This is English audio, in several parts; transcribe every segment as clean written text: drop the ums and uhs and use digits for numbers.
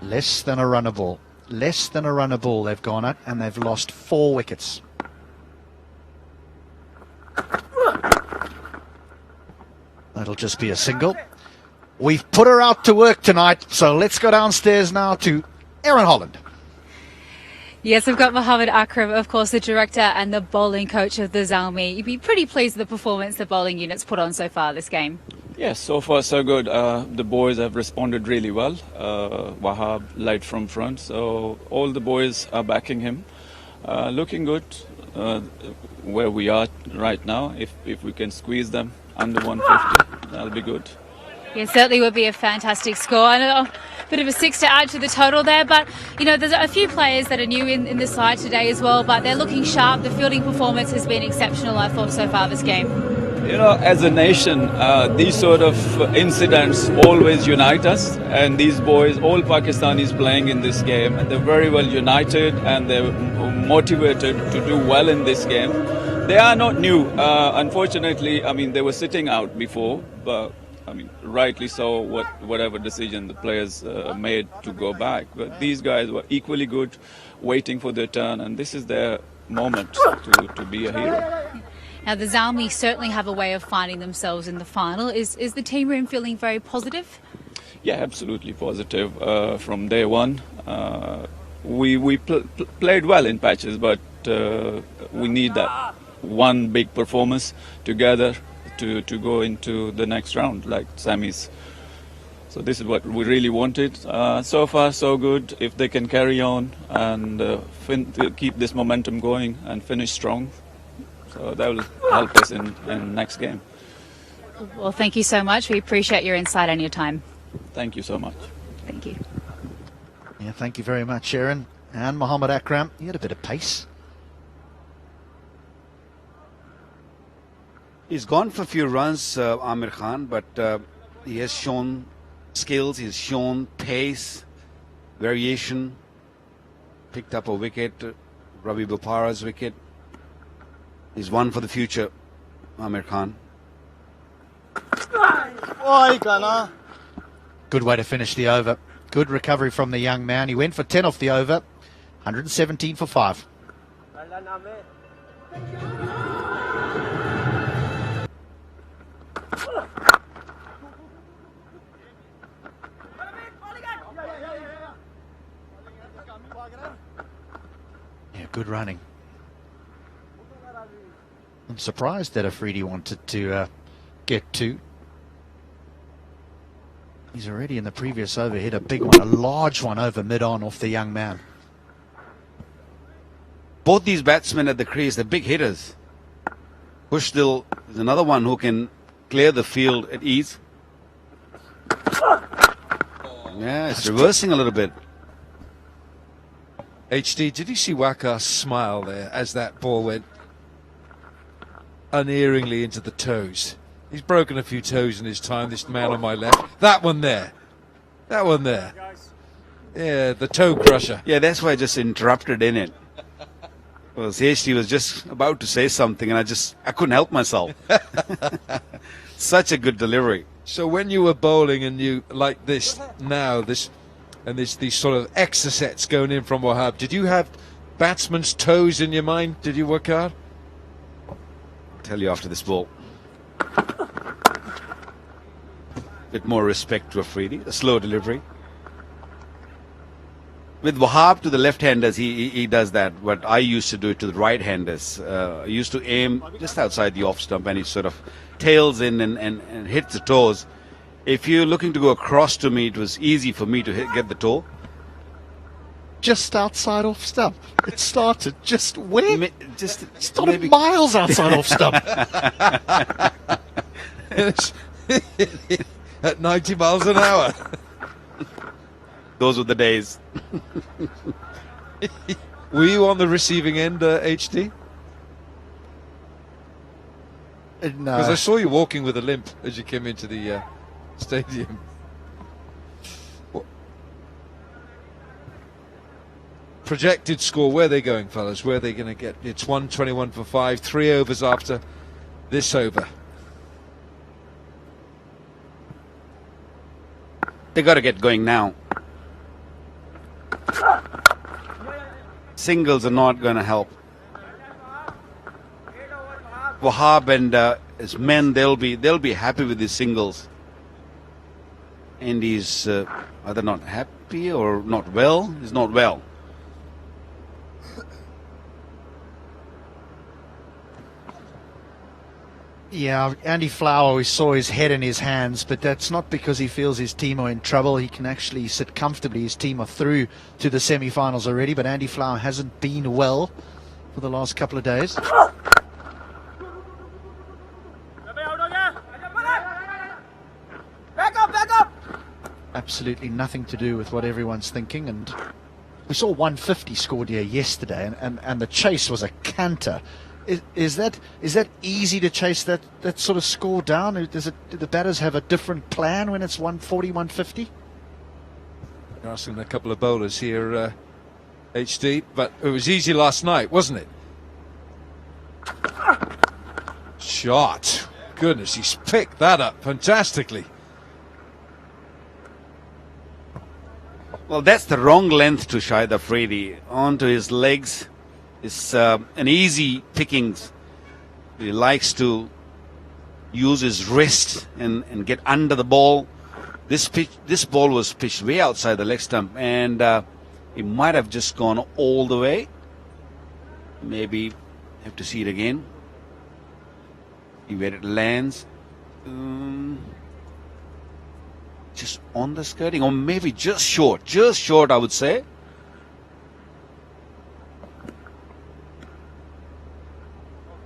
Less than a runner ball. Less than a runner ball they've gone at, and they've lost 4 wickets. That'll just be a single. We've put her out to work tonight, so let's go downstairs now to Erin Holland. Yes, we've got Mohammed Akram, of course, the director and the bowling coach of the Zulmi. You'd be pretty pleased with the performance the bowling unit's put on so far this game. Yes, so far so good. The boys have responded really well. Wahab led from front, so all the boys are backing him. Looking good where we are right now. If we can squeeze them under 150, that'll be good. Yeah, certainly would be a fantastic score. I know a bit of a 6 to add to the total there, but you know there's a few players that are new in the side today as well, but they're looking sharp. The fielding performance has been exceptional, I thought, so far this game. You know, as a nation, these sort of incidents always unite us, and these boys, all Pakistanis playing in this game, they're very well united and they're motivated to do well in this game. They are not new. Unfortunately, I mean, they were sitting out before, but I mean, rightly so, whatever decision the players made to go back. But these guys were equally good, waiting for their turn, and this is their moment to be a hero. Now, the Zulmi certainly have a way of finding themselves in the final. Is the team room feeling very positive? Yeah, absolutely positive. From day one, we played well in patches, but we need that one big performance together to go into the next round, like semis. So this is what we really wanted. So far, so good. If they can carry on and keep this momentum going and finish strong, so that will help us in next game. Well, thank you so much. We appreciate your insight and your time. Thank you so much. Thank you. Yeah, thank you very much, Erin. And Mohammed Akram, he had a bit of pace. He's gone for a few runs, Amir Khan, but he has shown skills, he's shown pace, variation. Picked up a wicket, Ravi Bopara's wicket. He's one for the future, Amir Khan. Good way to finish the over. Good recovery from the young man. He went for 10 off the over. 117 for 5. Yeah, good running. I'm surprised that Afridi wanted to get 2. He's already in the previous over hit a big one, a large one over mid-on off the young man. Both these batsmen at the crease, they're big hitters. Bushdil is another one who can clear the field at ease. Yeah, it's reversing a little bit. HD, did you see Waqar smile there as that ball went unerringly into the toes? He's broken a few toes in his time, this man on my left. That one there. That one there. Yeah, the toe crusher. Yeah, that's why I just interrupted in it. Because HD was just about to say something and I couldn't help myself. Such a good delivery. So when you were bowling and you like this now, these sort of extra sets going in from Wahab, did you have batsman's toes in your mind? Did you work hard? I'll tell you after this ball. Bit more respect to Afridi, a slow delivery. With Wahab to the left-handers, he does that. But I used to do it to the right-handers. I used to aim just outside the off stump and he sort of tails in and hits the toes. If you're looking to go across to me, it was easy for me to get the toe. Just outside off stump. It started just where? Just it started miles outside off stump. At 90 miles an hour. Those were the days. Were you on the receiving end, HD? No. Because I saw you walking with a limp as you came into the stadium. Projected score, where are they going, fellas? Where are they going to get? It's 121 for 5, 3 overs after this over. They got to get going now. Singles are not going to help. Wahab and his men, they'll be happy with these singles. And he's either not happy or not well. He's not well. Yeah, Andy Flower, we saw his head in his hands, but that's not because he feels his team are in trouble. He can actually sit comfortably. His team are through to the semi-finals already, but Andy Flower hasn't been well for the last couple of days. Absolutely nothing to do with what everyone's thinking, and we saw 150 scored here yesterday, and the chase was a canter. Is that easy to chase that sort of score down? Do the batters have a different plan when it's 140, 150? You're asking a couple of bowlers here, HD, but it was easy last night, wasn't it? Shot. Goodness, he's picked that up fantastically. Well, that's the wrong length to Shahid Afridi. Onto his legs. It's an easy pickings. He likes to use his wrist and get under the ball. This ball was pitched way outside the leg stump, and it might have just gone all the way. Maybe have to see it again. See where it lands. Just on the skirting, or maybe just short, I would say.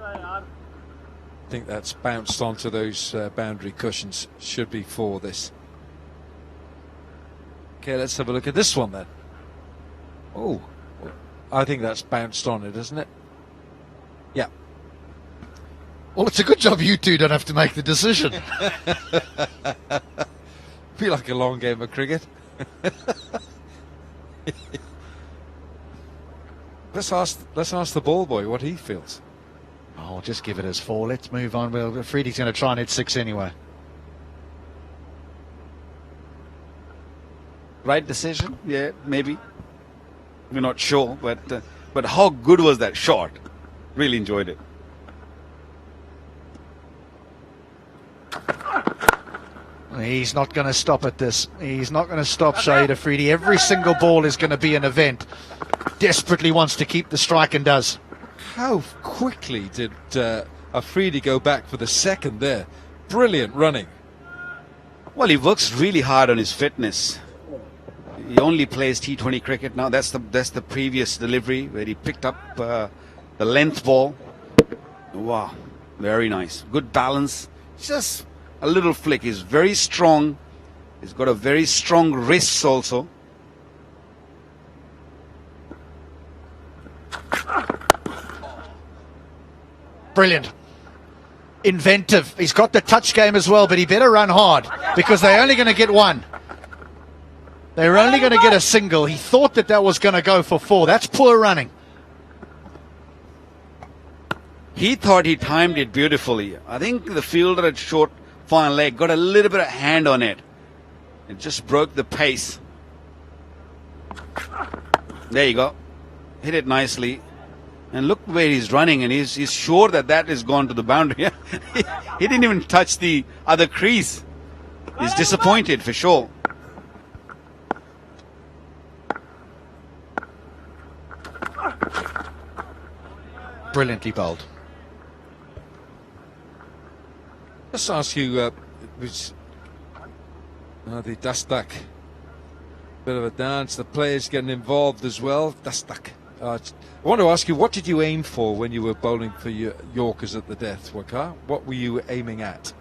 I think that's bounced onto those boundary cushions. Should be for this. Okay, let's have a look at this one then. Oh, I think that's bounced on it, isn't it? Yeah. Well, it's a good job you two don't have to make the decision. Feel like a long game of cricket. Let's ask the ball boy what he feels. Oh, just give it as 4. Let's move on. Well, Afridi's going to try and hit 6 anyway. Right decision? Yeah, maybe. We're not sure, but how good was that shot? Really enjoyed it. He's not going to stop at this. He's not going to stop Shahid Afridi. Every single ball is going to be an event. Desperately wants to keep the strike and does. How quickly did Afridi go back for the second there? Brilliant running. Well, he works really hard on his fitness. He only plays T20 cricket now. That's the previous delivery where he picked up the length ball. Wow, very nice. Good balance. Just a little flick. He's very strong. He's got a very strong wrist also. Brilliant. Inventive. He's got the touch game as well, but he better run hard because they're only going to get 1. They're only going to get a single. He thought that was going to go for 4. That's poor running. He thought he timed it beautifully. I think the fielder at short fine leg got a little bit of hand on it. It just broke the pace. There you go. Hit it nicely. And look where he's running, and he's sure that is gone to the boundary. He didn't even touch the other crease. He's disappointed for sure. Brilliantly bowled. Let's ask you, the Dastak. Bit of a dance. The players getting involved as well. Dastak. I want to ask you, what did you aim for when you were bowling for your Yorkers at the death, Waqar? What were you aiming at?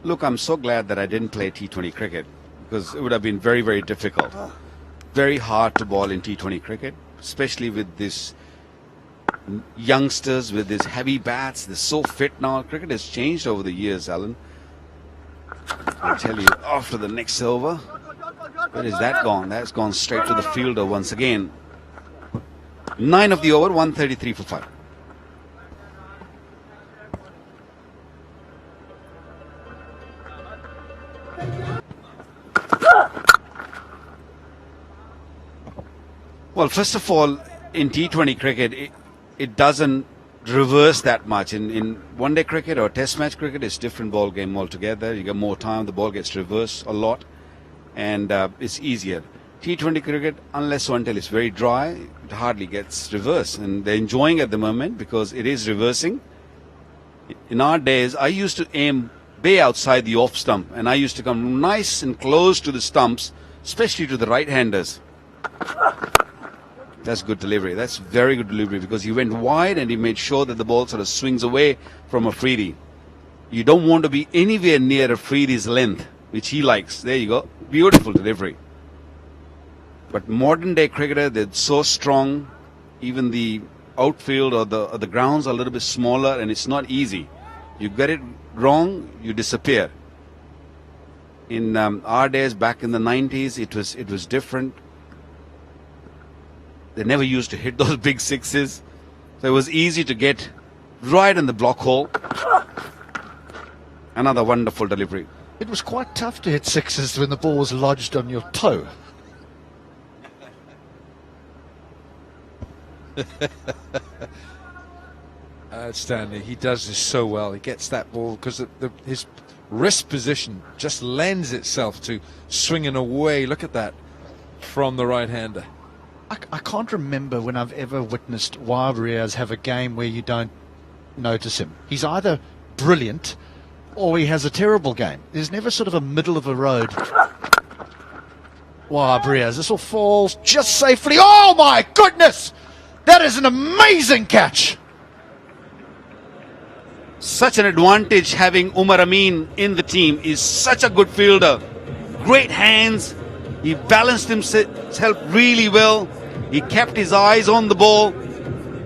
Look, I'm so glad that I didn't play T20 cricket because it would have been very, very difficult. Very hard to bowl in T20 cricket, especially with this youngsters, with these heavy bats. They're so fit now. Cricket has changed over the years, Alan. I'll tell you, after the next over, where is that gone? That's gone straight to the fielder once again. 9 of the over, 133 for 5. Well, first of all, in T20 cricket, it doesn't reverse that much. In one-day cricket or test match cricket, it's different ball game altogether. You get more time, the ball gets reversed a lot, and it's easier. T20 cricket, unless or until it's very dry, it hardly gets reversed, and they're enjoying at the moment because it is reversing. In our days, I used to aim way outside the off stump, and I used to come nice and close to the stumps, especially to the right-handers. That's good delivery. That's very good delivery because he went wide and he made sure that the ball sort of swings away from a Afridi. You don't want to be anywhere near a Afridi's length, which he likes. There you go. Beautiful delivery. But modern day cricketer, they're so strong. Even the outfield or the grounds are a little bit smaller, and it's not easy. You get it wrong, you disappear. In our days, back in the 90s, it was different. They never used to hit those big sixes. So it was easy to get right in the block hole. Another wonderful delivery. It was quite tough to hit sixes when the ball was lodged on your toe. Stanley, he does this so well. He gets that ball because his wrist position just lends itself to swinging away. Look at that from the right-hander. I can't remember when I've ever witnessed Wahab Riaz have a game where you don't notice him. He's either brilliant or he has a terrible game. There's never sort of a middle of the road. Wahab Riaz, this will fall just safely. Oh my goodness! That is an amazing catch! Such an advantage having Umar Amin in the team. Is such a good fielder. Great hands. He balanced himself really well. He kept his eyes on the ball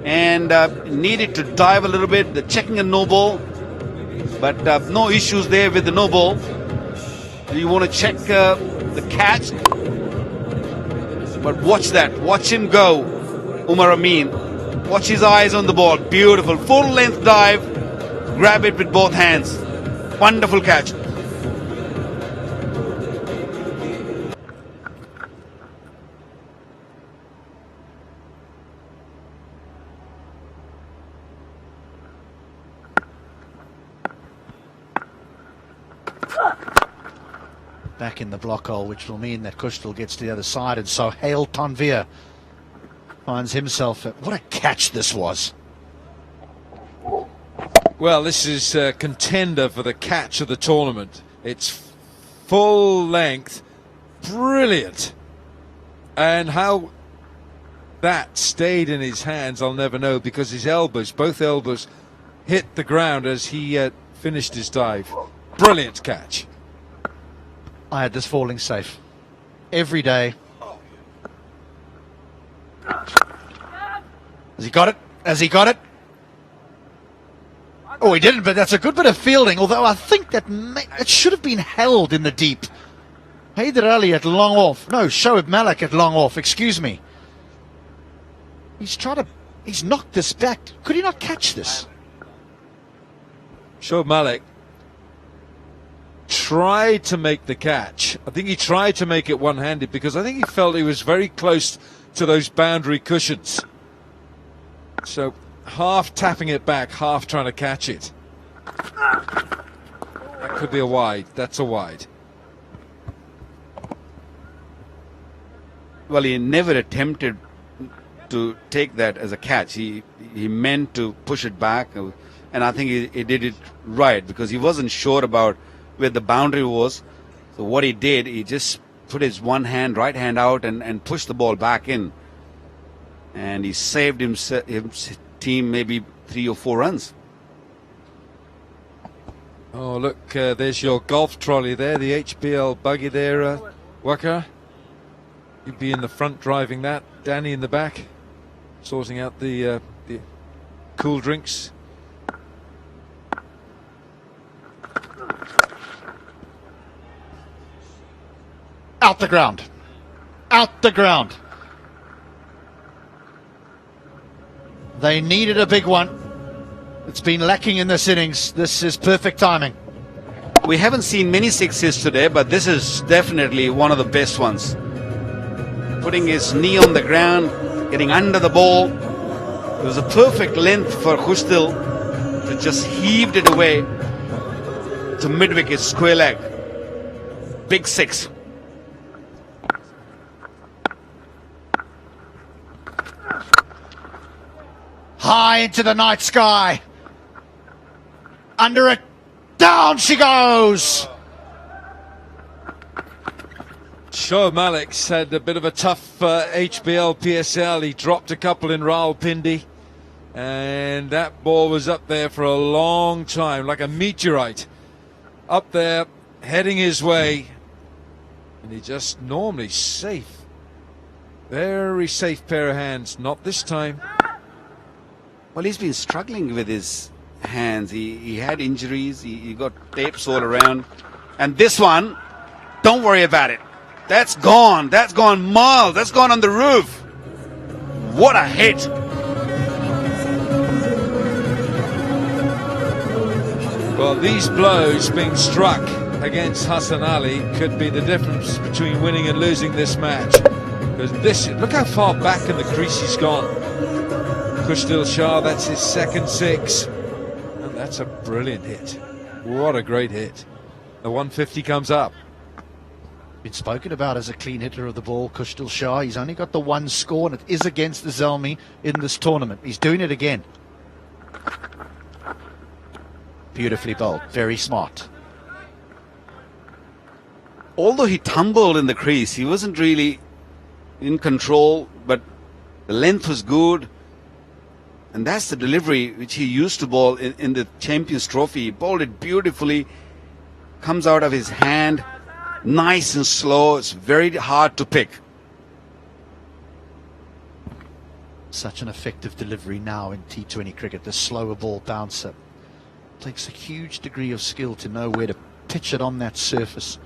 and needed to dive a little bit. The checking a no ball, but no issues there with the no ball. You want to check the catch, but watch that. Watch him go, Umar Amin. Watch his eyes on the ball. Beautiful full length dive. Grab it with both hands. Wonderful catch. Back in the block hole, which will mean that Kushtal gets to the other side, and so Hale Tanvir finds himself what a catch this was. Well, this is a contender for the catch of the tournament. It's full length, brilliant, and how that stayed in his hands I'll never know, because his elbows, both elbows, hit the ground as he finished his dive. Brilliant catch. I had this falling safe every day. Has he got it? Has he got it? Oh, he didn't, but that's a good bit of fielding, although I think that it should have been held in the deep. Haider Ali at long off. No, Shoaib Malik at long off, excuse me. He's knocked this back. Could he not catch this? Shoaib Malik tried to make the catch. I think he tried to make it one-handed because I think he felt he was very close to those boundary cushions. So half tapping it back, half trying to catch it. That could be a wide. That's a wide. Well, he never attempted to take that as a catch. He meant to push it back, and I think he did it right because he wasn't sure about where the boundary was. So what he did, he just put his right hand out and pushed the ball back in, and he saved his team maybe 3 or 4 runs. Oh, look, there's your golf trolley there, the HBL buggy there, Waka. You'd be in the front driving that, Danny in the back, sorting out the cool drinks. Out the ground. Out the ground. They needed a big one. It's been lacking in this innings. This is perfect timing. We haven't seen many sixes today, but this is definitely one of the best ones. Putting his knee on the ground, getting under the ball. It was a perfect length for Khustil to just heaved it away to mid-wicket, square leg. Big six. High into the night sky. Under it. Down she goes. Shoaib Malik's had a bit of a tough HBL PSL. He dropped a couple in Rawalpindi, and that ball was up there for a long time, like a meteorite. Up there, heading his way, and he just normally safe. Very safe pair of hands. Not this time. Well, he's been struggling with his hands. He had injuries. He got tapes all around. And this one, don't worry about it. That's gone. That's gone miles. That's gone on the roof. What a hit. Well, these blows being struck against Hassan Ali could be the difference between winning and losing this match. Because this, look how far back in the crease he's gone. Khustil Shah, that's his second six. And that's a brilliant hit. What a great hit. The 150 comes up. Been spoken about as a clean hitter of the ball, Khustil Shah. He's only got the one score, and it is against the Zulmi in this tournament. He's doing it again. Beautifully bowled, very smart. Although he tumbled in the crease, he wasn't really in control, but the length was good. And that's the delivery which he used to bowl in the Champions Trophy. He bowled it beautifully, comes out of his hand, nice and slow. It's very hard to pick. Such an effective delivery now in T20 cricket, the slower ball bouncer. Takes a huge degree of skill to know where to pitch it on that surface,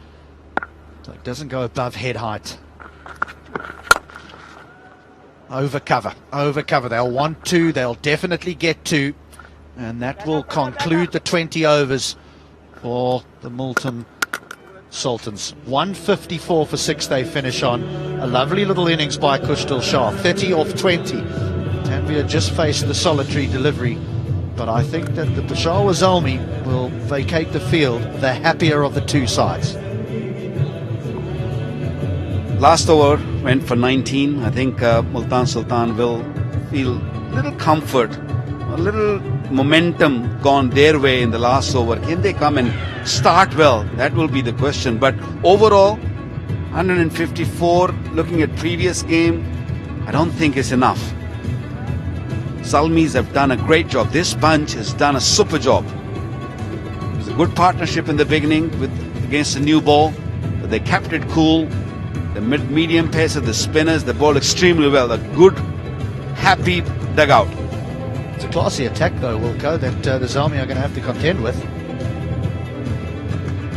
so it doesn't go above head height. Over cover, over cover. They'll want to, they'll definitely get to, and that will conclude the 20 overs for the Multan Sultans. 154 for 6 they finish on. A lovely little innings by Khustil Shah, 30 off 20. Tanvir just faced the solitary delivery, but I think that the Peshawar Zulmi will vacate the field, the happier of the two sides. Last over went for 19. I think Multan Sultan will feel a little comfort, a little momentum gone their way in the last over. Can they come and start well? That will be the question. But overall, 154, looking at previous game, I don't think it's enough. Zulmis have done a great job. This bunch has done a super job. It was a good partnership in the beginning against the new ball, but they kept it cool. The medium pace of the spinners, they bowled extremely well. A good, happy dugout. It's a classy attack though, Wilco, that the Zulmi are going to have to contend with.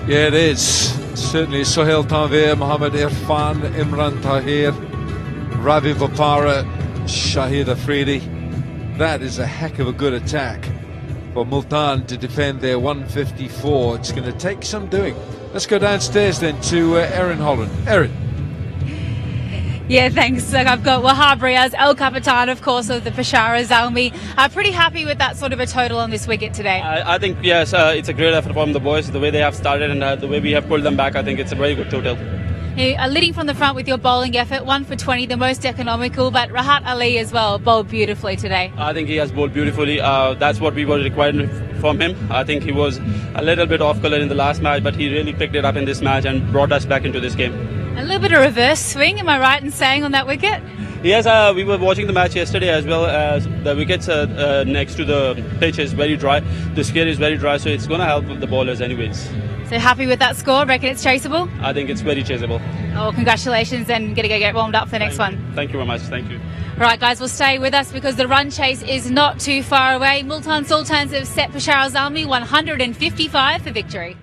Yeah, it is. Certainly Sohail Tanvir, Mohammad Irfan, Imran Tahir, Ravi Bopara, Shahid Afridi. That is a heck of a good attack for Multan to defend their 154. It's going to take some doing. Let's go downstairs then to Erin Holland. Erin. Yeah, thanks. Look, I've got Wahab Riaz, El Capitan, of course, of the Peshawar Zulmi. Pretty happy with that sort of a total on this wicket today. I think, yes, it's a great effort from the boys. The way they have started and the way we have pulled them back, I think it's a very good total. Leading from the front with your bowling effort, 1 for 20, the most economical, but Rahat Ali as well bowled beautifully today. I think he has bowled beautifully. That's what we were required from him. I think he was a little bit off colour in the last match, but he really picked it up in this match and brought us back into this game. A little bit of reverse swing, am I right in saying, on that wicket? Yes, we were watching the match yesterday as well. The wickets next to the pitch is very dry. The skid is very dry, so it's going to help the bowlers anyways. So happy with that score? Reckon it's chaseable? I think it's very chaseable. Oh, congratulations, and going to go get warmed up for the next one. Thank you very much. Thank you. Right, guys, we'll stay with us because the run chase is not too far away. Multan Sultans have set Peshawar Zulmi 155 for victory.